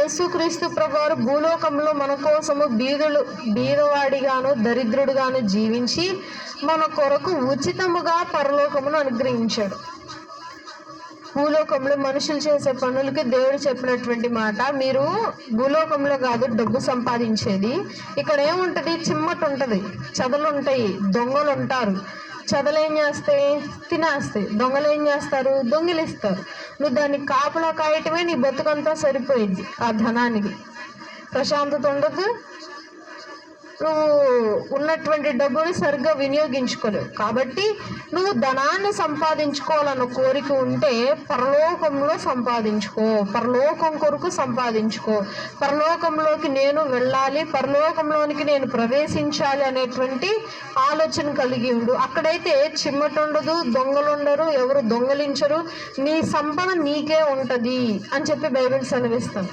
యేసుక్రీస్తు ప్రభువారు భూలోకంలో మన కోసము బీదవాడిగాను దరిద్రుడుగాను జీవించి మన కొరకు ఉచితముగా పరలోకమును అనుగ్రహించాడు. భూలోకంలో మనుషులు చేసే పనులకి దేవుడు చెప్పినటువంటి మాట, మీరు భూలోకంలో కాదు డబ్బు సంపాదించేది, ఇక్కడ ఏముంటుంది, చిమ్మట ఉంటుంది, చెదలు ఉంటాయి, దొంగలు ఉంటారు. చెదలు ఏం చేస్తాయి, తినేస్తాయి. దొంగలు ఏం చేస్తారు, దొంగిలిస్తారు. నువ్వు దాన్ని కాపలా కాయటమే నీ బతుకంతా సరిపోయింది. ఆ ధనానికి ప్రశాంతత ఉండదు, నువ్వు ఉన్నటువంటి డబ్బుని సరిగ్గా వినియోగించుకోలేవు. కాబట్టి నువ్వు ధనాన్ని సంపాదించుకోవాలన్న కోరిక ఉంటే పరలోకంలో సంపాదించుకో, పరలోకం కొరకు సంపాదించుకో. పరలోకంలోకి నేను వెళ్ళాలి, పరలోకంలోనికి నేను ప్రవేశించాలి అనేటువంటి ఆలోచన కలిగి ఉండు. అక్కడైతే చిమ్మట ఉండదు, దొంగలు ఉండరు, ఎవరు దొంగలించరు, నీ సంపద నీకే ఉంటుంది అని చెప్పి బైబిల్ సెలవిస్తుంది.